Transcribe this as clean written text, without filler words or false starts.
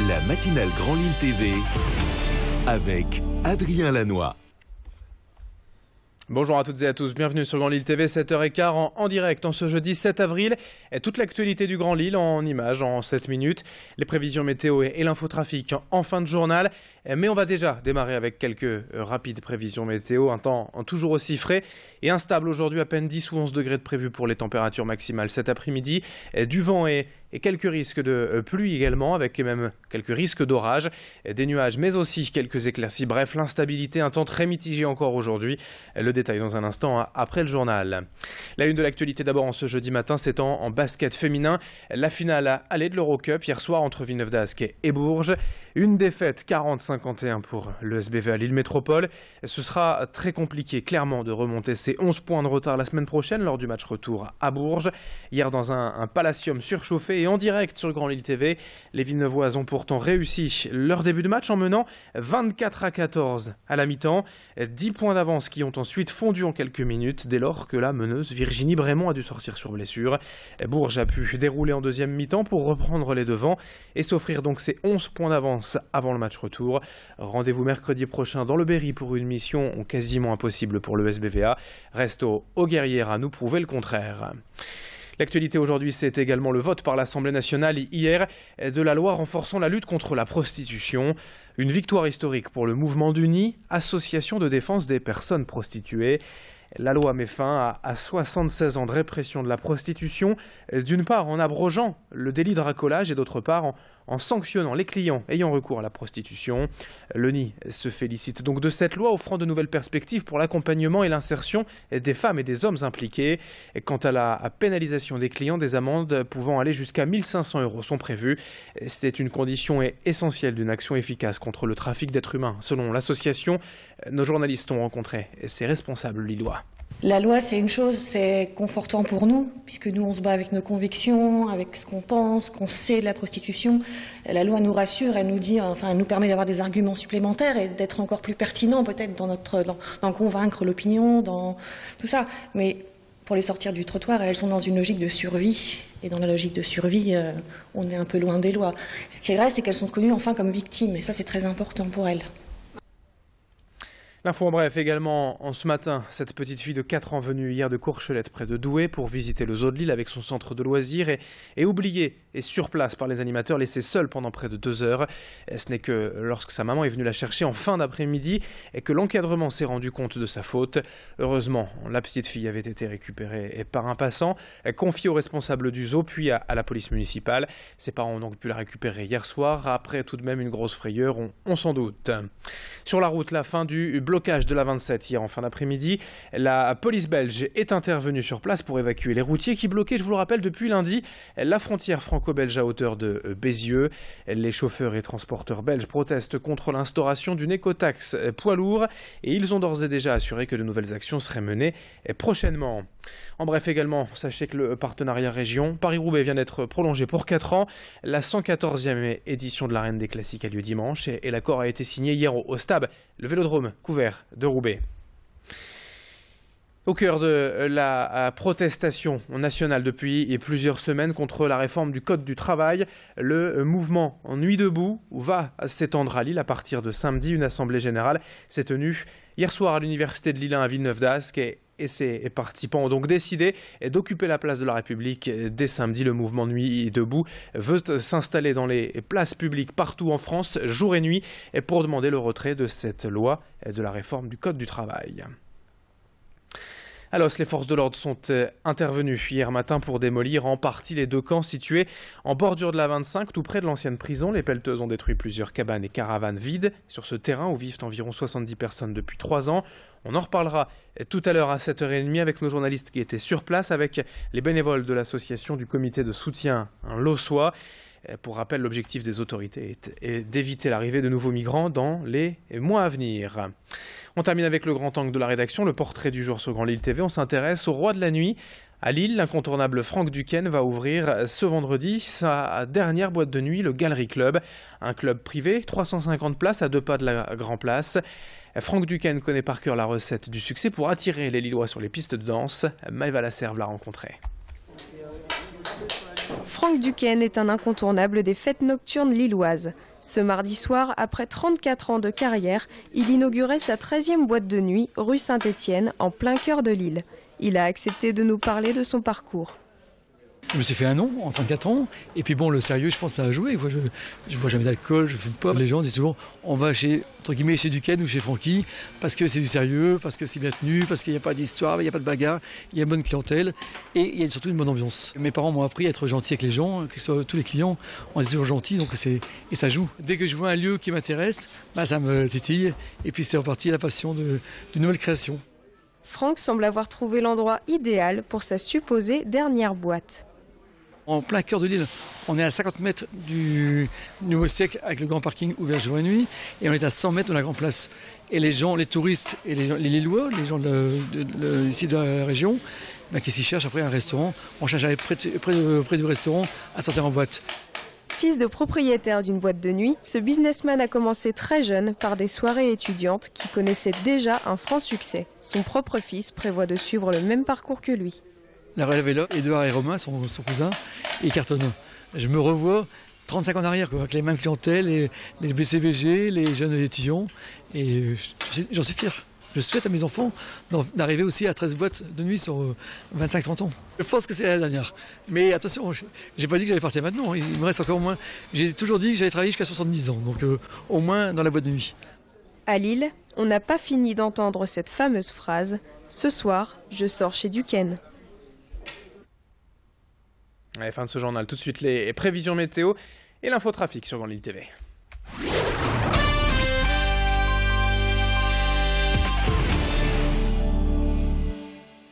La matinale Grand Lille TV avec Adrien Lanois. Bonjour à toutes et à tous, bienvenue sur Grand Lille TV, 7h15 en direct en ce jeudi 7 avril. Et toute l'actualité du Grand Lille en images en 7 minutes, les prévisions météo et l'infotrafic en fin de journal. Mais on va déjà démarrer avec quelques rapides prévisions météo, un temps toujours aussi frais et instable aujourd'hui, à peine 10 ou 11 degrés de prévu pour les températures maximales cet après-midi. Du vent et quelques risques de pluie également, avec même quelques risques d'orage, des nuages mais aussi quelques éclaircies. Bref, l'instabilité, un temps très mitigé encore aujourd'hui. Le détail dans un instant après le journal. La une de l'actualité d'abord en ce jeudi matin, c'est en basket féminin. La finale allée de l'Eurocup hier soir entre Villeneuve d'Ascq et Bourges. Une défaite 40-51 pour le SBV à Lille Métropole. Ce sera très compliqué clairement de remonter ces 11 points de retard la semaine prochaine lors du match retour à Bourges. Hier dans un Palacium surchauffé et en direct sur Grand Lille TV, les Villeneuvoises ont pourtant réussi leur début de match en menant 24-14 à la mi-temps. 10 points d'avance qui ont ensuite fondu en quelques minutes dès lors que la meneuse Virginie Brémond a dû sortir sur blessure. Bourges a pu dérouler en deuxième mi-temps pour reprendre les devants et s'offrir donc ses 11 points d'avance avant le match retour. Rendez-vous mercredi prochain dans le Berry pour une mission quasiment impossible pour le SBVA. Reste aux guerrières à nous prouver le contraire. L'actualité aujourd'hui, c'est également le vote par l'Assemblée nationale hier de la loi renforçant la lutte contre la prostitution. Une victoire historique pour le mouvement d'UNI, association de défense des personnes prostituées. La loi met fin à 76 ans de répression de la prostitution, d'une part en abrogeant le délit de racolage et d'autre part en sanctionnant les clients ayant recours à la prostitution. L'UNI se félicite donc de cette loi offrant de nouvelles perspectives pour l'accompagnement et l'insertion des femmes et des hommes impliqués. Et quant à la pénalisation des clients, des amendes pouvant aller jusqu'à 1 500 € sont prévues. C'est une condition essentielle d'une action efficace contre le trafic d'êtres humains. Selon l'association, nos journalistes ont rencontré ses responsables lillois. La loi, c'est une chose, c'est confortant pour nous, puisque nous, on se bat avec nos convictions, avec ce qu'on pense, qu'on sait de la prostitution. La loi nous rassure, elle nous dit, enfin, elle nous permet d'avoir des arguments supplémentaires et d'être encore plus pertinents, peut-être, dans convaincre l'opinion, dans tout ça. Mais pour les sortir du trottoir, elles sont dans une logique de survie. Et dans la logique de survie, on est un peu loin des lois. Ce qui est vrai, c'est qu'elles sont connues, enfin, comme victimes. Et ça, c'est très important pour elles. L'info en bref également en ce matin, cette petite fille de 4 ans venue hier de Courchelette près de Douai pour visiter le zoo de Lille avec son centre de loisirs et oubliée et sur place par les animateurs, laissée seule pendant près de 2 heures. Ce n'est que lorsque sa maman est venue la chercher en fin d'après-midi et que l'encadrement s'est rendu compte de sa faute. Heureusement, la petite fille avait été récupérée par un passant, confiée au responsable du zoo puis à la police municipale. Ses parents ont donc pu la récupérer hier soir, après tout de même une grosse frayeur, on s'en doute. Sur la route, la fin du blocage de la 27 hier en fin d'après-midi. La police belge est intervenue sur place pour évacuer les routiers qui bloquaient, je vous le rappelle, depuis lundi, la frontière franco-belge à hauteur de Bézieux. Les chauffeurs et transporteurs belges protestent contre l'instauration d'une écotaxe poids lourd et ils ont d'ores et déjà assuré que de nouvelles actions seraient menées prochainement. En bref également, sachez que le partenariat région Paris-Roubaix vient d'être prolongé pour 4 ans. La 114e édition de l'Arène des Classiques a lieu dimanche et l'accord a été signé hier au Stab, le vélodrome couvert de Roubaix. Au cœur de la protestation nationale depuis plusieurs semaines contre la réforme du Code du travail, le mouvement Nuit debout va s'étendre à Lille à partir de samedi. Une assemblée générale s'est tenue hier soir à l'université de Lille à Villeneuve d'Ascq et ses participants ont donc décidé d'occuper la place de la République dès samedi. Le mouvement Nuit debout veut s'installer dans les places publiques partout en France, jour et nuit, pour demander le retrait de cette loi de la réforme du Code du travail. Alors, les forces de l'ordre sont intervenues hier matin pour démolir en partie les 2 camps situés en bordure de la 25, tout près de l'ancienne prison. Les pelleteuses ont détruit plusieurs cabanes et caravanes vides sur ce terrain où vivent environ 70 personnes depuis 3 ans. On en reparlera tout à l'heure à 7h30 avec nos journalistes qui étaient sur place, avec les bénévoles de l'association du comité de soutien lossois. Pour rappel, l'objectif des autorités est d'éviter l'arrivée de nouveaux migrants dans les mois à venir. On termine avec le grand angle de la rédaction, le portrait du jour sur Grand Lille TV. On s'intéresse au roi de la nuit. À Lille, l'incontournable Franck Duquesne va ouvrir ce vendredi sa dernière boîte de nuit, le Gallery Club. Un club privé, 350 places à 2 pas de la Grand Place. Franck Duquesne connaît par cœur la recette du succès pour attirer les Lillois sur les pistes de danse. Maëva Lasserve l'a rencontré. Franck Duquesne est un incontournable des fêtes nocturnes lilloises. Ce mardi soir, après 34 ans de carrière, il inaugurait sa 13e boîte de nuit, rue Saint-Étienne, en plein cœur de Lille. Il a accepté de nous parler de son parcours. Je me suis fait un nom en 34 ans, et puis bon, le sérieux, je pense, ça a joué. Je ne bois jamais d'alcool, je ne fume pas. Les gens disent souvent, on va chez Duquesne ou chez Francky, parce que c'est du sérieux, parce que c'est bien tenu, parce qu'il n'y a pas d'histoire, il n'y a pas de bagarre, il y a une bonne clientèle, et il y a surtout une bonne ambiance. Mes parents m'ont appris à être gentil avec les gens, que ce soit tous les clients, on est toujours gentils, donc et ça joue. Dès que je vois un lieu qui m'intéresse, ça me titille, et puis c'est reparti à la passion d'une nouvelle création. Franck semble avoir trouvé l'endroit idéal pour sa supposée dernière boîte. En plein cœur de Lille, on est à 50 mètres du Nouveau Siècle avec le grand parking ouvert jour et nuit, et on est à 100 mètres de la Grande Place. Et les gens, les touristes et les Lillois, les gens ici de la région, qui s'y cherchent après un restaurant, on cherche à aller près du restaurant à sortir en boîte. Fils de propriétaire d'une boîte de nuit, ce businessman a commencé très jeune par des soirées étudiantes qui connaissaient déjà un franc succès. Son propre fils prévoit de suivre le même parcours que lui. La relève est là, Édouard et Romain, son cousin, et cartonnent. Je me revois 35 ans en arrière, avec les mêmes clientèles, les BCBG, les jeunes étudiants, et j'en suis fier. Je souhaite à mes enfants d'arriver aussi à 13 boîtes de nuit sur 25-30 ans. Je pense que c'est la dernière. Mais attention, j'ai pas dit que j'allais partir maintenant, il me reste encore au moins... J'ai toujours dit que j'allais travailler jusqu'à 70 ans, donc au moins dans la boîte de nuit. À Lille, on n'a pas fini d'entendre cette fameuse phrase « Ce soir, je sors chez Duquesne ». Allez, fin de ce journal, tout de suite les prévisions météo et l'infotrafic sur Grand Lille TV.